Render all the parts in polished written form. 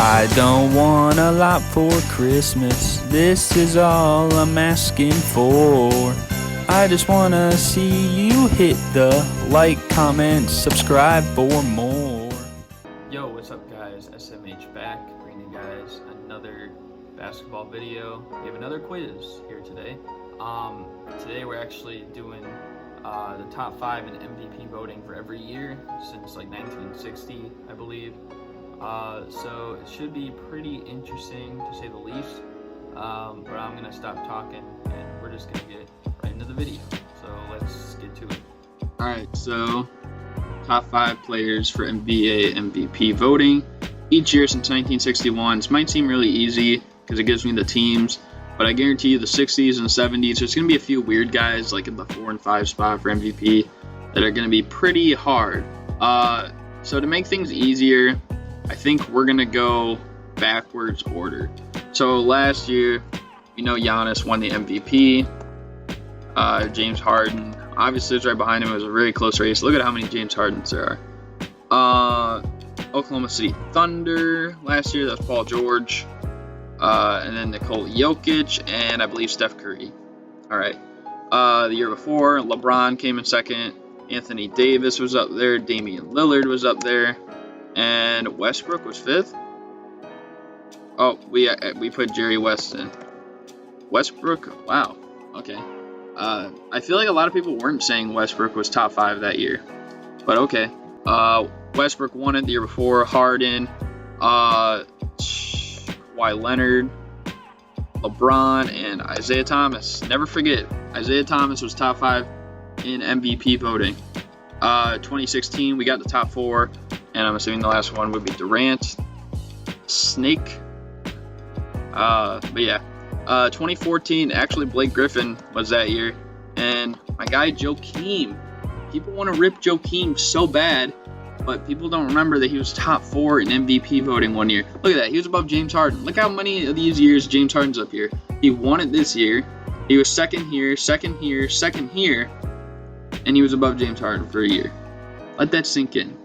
I don't want a lot for Christmas. This is all I'm asking for. I just wanna see you hit the like, comment, subscribe for more. Yo, what's up guys? SMH back, bringing you guys another basketball video. We have another quiz here today. Today we're actually doing the top 5 in MVP voting for every year since like 1960, I believe. So it should be pretty interesting to say the least. But I'm gonna stop talking and we're just gonna get right into the video. So let's get to it. Alright, so top 5 players for NBA MVP voting each year since 1961. This might seem really easy because it gives me the teams, but I guarantee you the 60s and 70s, there's going to be a few weird guys like in the 4 and 5 spot for MVP that are going to be pretty hard. So to make things easier, I think we're going to go backwards order. So last year, Giannis won the MVP. James Harden, obviously, is right behind him. It was a really close race. Look at how many James Hardens there are. Oklahoma City Thunder last year, that's Paul George. And then Nikola Jokic, and I believe Steph Curry. All right. The year before, LeBron came in second. Anthony Davis was up there. Damian Lillard was up there. And Westbrook was 5th. Oh, we put Jerry West in. Westbrook, wow. Okay. I feel like a lot of people weren't saying Westbrook was top 5 that year. But okay. Westbrook won it the year before. Harden. Kawhi Leonard, LeBron, and Isaiah Thomas. Never forget, Isaiah Thomas was top 5 in MVP voting. 2016, we got the top 4, and I'm assuming the last one would be Durant, Snake. But yeah, 2014, actually Blake Griffin was that year, and my guy Joakim. People want to rip Joakim so bad, but people don't remember that he was top 4 in MVP voting one year. Look at that. He was above James Harden. Look how many of these years James Harden's up here. He won it this year. He was second here, second here, second here, and he was above James Harden for a year. Let that sink in.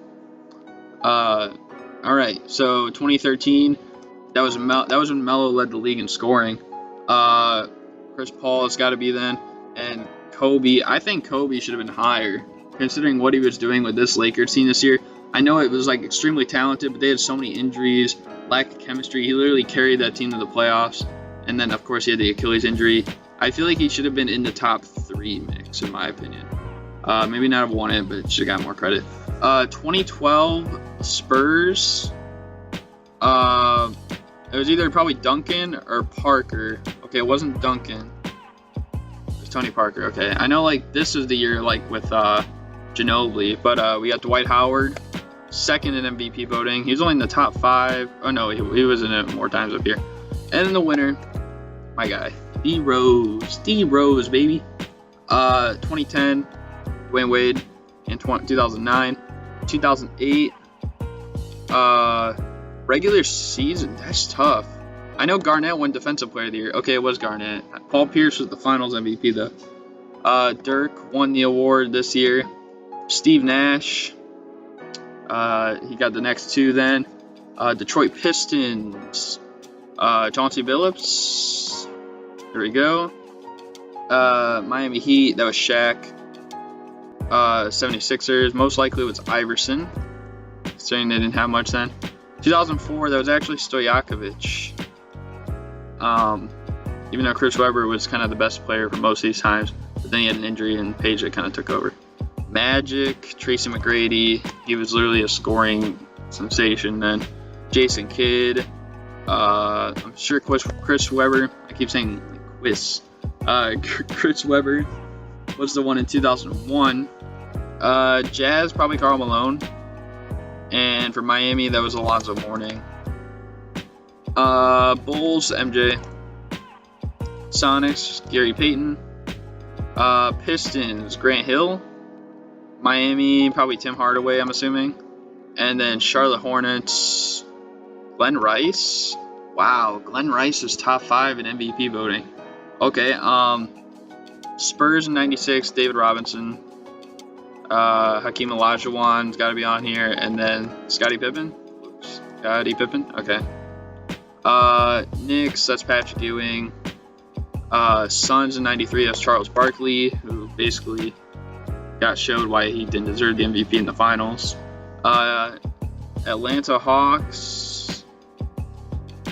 All right. So 2013, that was when Melo led the league in scoring. Chris Paul has got to be then, and Kobe. I think Kobe should have been higher, considering what he was doing with this Lakers team this year. I know it was like extremely talented, but they had so many injuries, lack of chemistry. He literally carried that team to the playoffs. And then, of course, he had the Achilles injury. I feel like he should have been in the top 3 mix, in my opinion. Maybe not have won it, but should have got more credit. 2012 Spurs. It was either probably Duncan or Parker. Okay, it wasn't Duncan. It was Tony Parker. Okay, I know like this is the year like with Ginobili, but we got Dwight Howard, second in MVP voting. He was only in the top 5. Oh no, he was in it more times up here. And then the winner, my guy, D Rose, baby. 2010, Dwayne Wade. In 2009, 2008. Regular season, that's tough. I know Garnett won Defensive Player of the Year. Okay, it was Garnett. Paul Pierce was the Finals MVP though. Dirk won the award this year. Steve Nash, he got the next 2 then. Detroit Pistons, Chauncey Billups, there we go. Miami Heat, that was Shaq. 76ers, most likely it was Iverson, considering they didn't have much then. 2004, that was actually Stojakovic. Even though Chris Webber was kind of the best player for most of these times, but then he had an injury and Page that kind of took over. Magic, Tracy McGrady, he was literally a scoring sensation then. Jason Kidd, I'm sure Chris Webber, I keep saying Quiz. Chris Webber was the one in 2001. Jazz, probably Karl Malone. And for Miami, that was Alonzo Mourning. Bulls, MJ. Sonics, Gary Payton. Pistons, Grant Hill. Miami, probably Tim Hardaway, I'm assuming. And then Charlotte Hornets, Glenn Rice. Wow, Glenn Rice is top 5 in MVP voting. Okay, Spurs in 96, David Robinson. Hakeem Olajuwon's got to be on here, and then Scottie Pippen. Okay. Knicks, that's Patrick Ewing. Suns in 93, that's Charles Barkley, who basically got showed why he didn't deserve the MVP in the finals. Atlanta Hawks,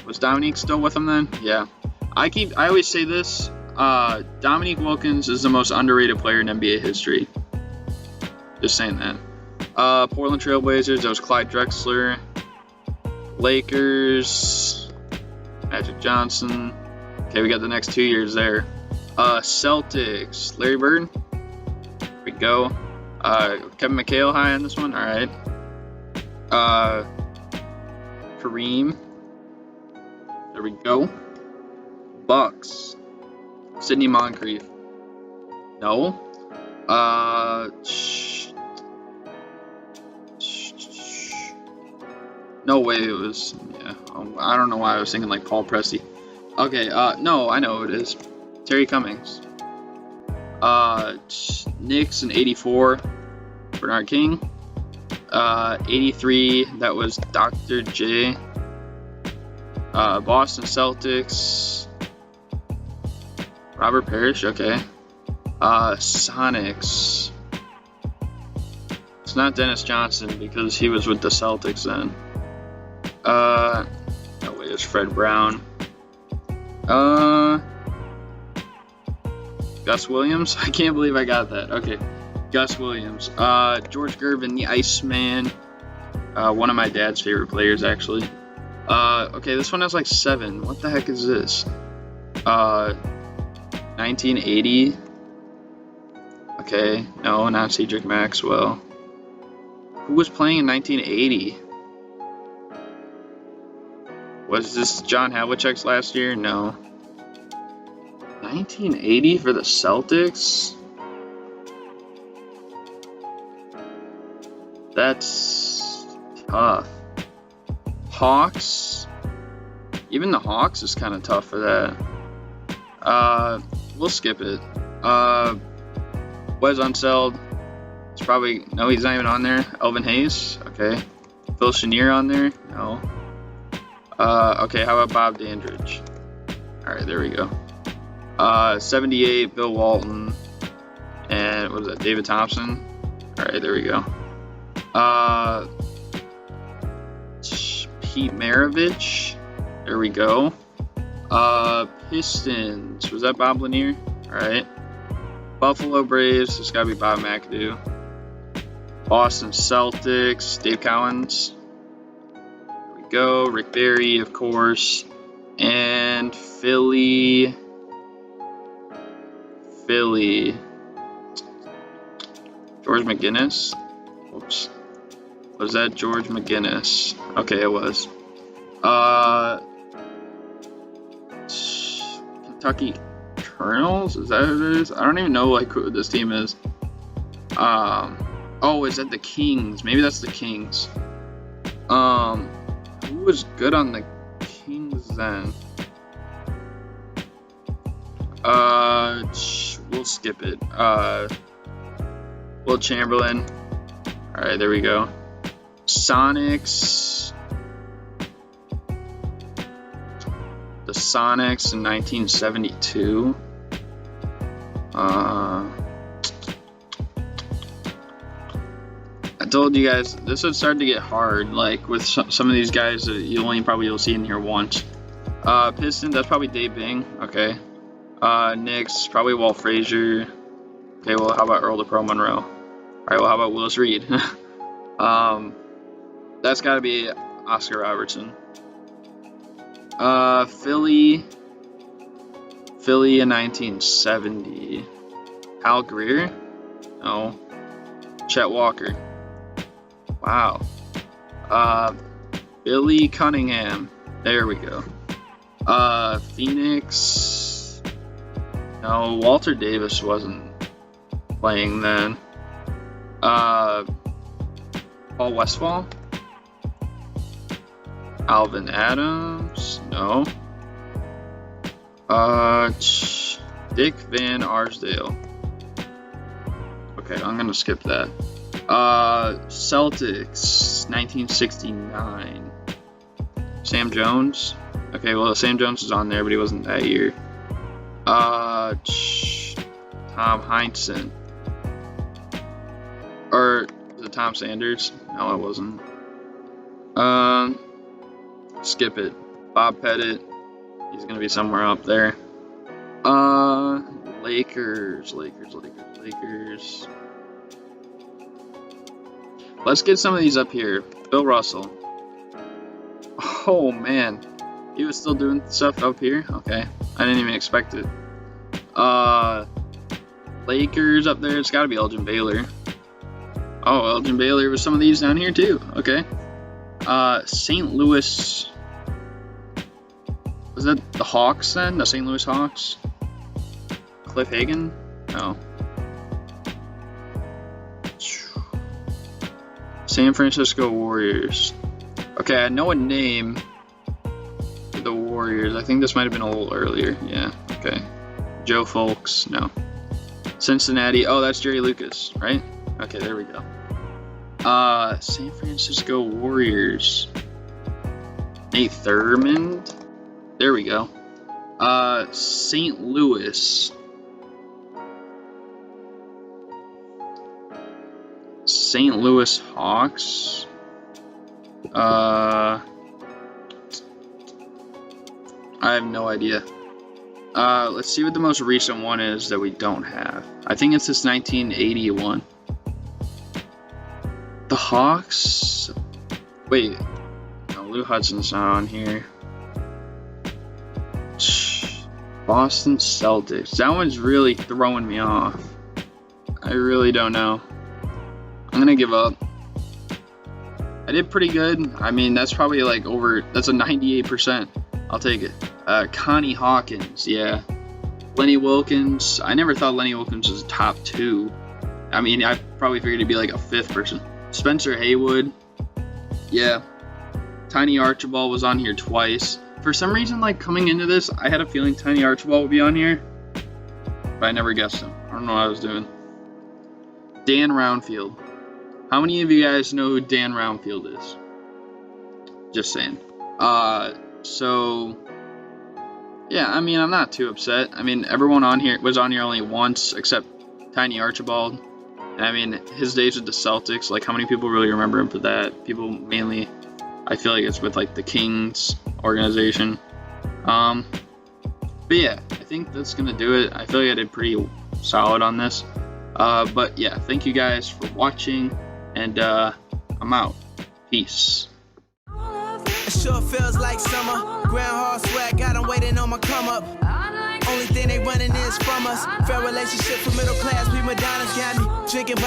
was Dominique still with them then? Yeah. I always say this, Dominique Wilkins is the most underrated player in NBA history. Just saying that. Portland Trailblazers, that was Clyde Drexler. Lakers, Magic Johnson. Okay, we got the next 2 years there. Celtics, Larry Bird. There we go. Kevin McHale high on this one. All right. Kareem. There we go. Bucks. Sidney Moncrief. No. No way it was. Yeah. I don't know why I was thinking like Paul Presti. Okay. No, I know who it is. Terry Cummings. Knicks in 84. Bernard King. 83. That was Dr. J. Boston Celtics. Robert Parrish. Okay. Sonics. It's not Dennis Johnson because he was with the Celtics then. No way, it's Fred Brown. Gus Williams? I can't believe I got that. Okay. Gus Williams. George Gervin, the Iceman. One of my dad's favorite players, actually. Okay, this one has like 7. What the heck is this? 1980. Okay, no, not Cedric Maxwell. Who was playing in 1980? Was this John Havlicek's last year? No. 1980 for the Celtics? That's tough. Hawks? Even the Hawks is kind of tough for that. We'll skip it. Wes Unseld. It's probably... No, he's not even on there. Elvin Hayes? Okay. Phil Chenier on there? No. Okay, how about Bob Dandridge? Alright, there we go. 78, Bill Walton. And what was that, David Thompson? Alright, there we go. Pete Maravich. There we go. Pistons. Was that Bob Lanier? Alright. Buffalo Braves. It's gotta be Bob McAdoo. Boston Celtics. Dave Cowens. There we go. Rick Barry, of course. And Philly. George McGinnis. Oops. Was that George McGinnis? Okay, it was. Kentucky Colonels? Is that who it is? I don't even know like who this team is. Oh, is that the Kings? Maybe that's the Kings. Who was good on the Kings then? We'll skip it. Will Chamberlain. Alright, there we go. Sonics. The Sonics in 1972. I told you guys this would start to get hard, like with some of these guys that you'll see in here once. Pistons, that's probably Dave Bing. Okay. Knicks, probably Walt Frazier. Okay, well, how about Earl the Pro Monroe? Alright, well, how about Willis Reed? That's gotta be Oscar Robertson. Philly in 1970. Al Greer? No. Chet Walker. Wow. Billy Cunningham. There we go. Phoenix. No, Walter Davis wasn't playing then. Paul Westphal. Alvin Adams. No. Dick Van Arsdale. Okay, I'm gonna skip that. Celtics, 1969. Sam Jones. Okay, well, Sam Jones was on there, but he wasn't that year. Tom Heinsohn. Or was it Tom Sanders? No, it wasn't. Skip it. Bob Pettit. He's gonna be somewhere up there. Lakers. Let's get some of these up here. Bill Russell. Oh man, he was still doing stuff up here. Okay, I didn't even expect it. Lakers up there. It's got to be Elgin Baylor. Oh, Elgin Baylor was some of these down here too. Okay. St. Louis. Was that the Hawks then? The St. Louis Hawks? Cliff Hagan? No. San Francisco Warriors. Okay, I know a name for the Warriors. I think this might have been a little earlier. Yeah, okay. Joe Folks. No. Cincinnati. Oh, that's Jerry Lucas, right? Okay, there we go. San Francisco Warriors. Nate Thurmond. There we go. St. Louis. St. Louis Hawks. I have no idea. Let's see what the most recent one is that we don't have. I think it's this 1981. The Hawks? Wait. No, Lou Hudson's not on here. Boston Celtics. That one's really throwing me off. I really don't know. I'm gonna give up. I did pretty good. I mean, that's probably like that's a 98%. I'll take it. Connie Hawkins, yeah. Lenny Wilkens. I never thought Lenny Wilkens was top 2. I mean, I probably figured he'd be like a 5th person. Spencer Haywood, yeah. Tiny Archibald was on here twice. For some reason, like coming into this, I had a feeling Tiny Archibald would be on here, but I never guessed him. I don't know what I was doing. Dan Roundfield. How many of you guys know who Dan Roundfield is? Just saying. So yeah, I mean, I'm not too upset. I mean, everyone on here was on here only once, except Tiny Archibald. And I mean, his days with the Celtics, like how many people really remember him for that? People mainly, I feel like it's with like the Kings organization. But yeah, I think that's gonna do it. I feel like I did pretty solid on this. But yeah, thank you guys for watching, and I'm out. Peace. It sure feels like summer. Groundhog swag, got 'em waiting on my come up. Only thing they running is from us. Fair relationship for middle class, we Madonna's got me drinking.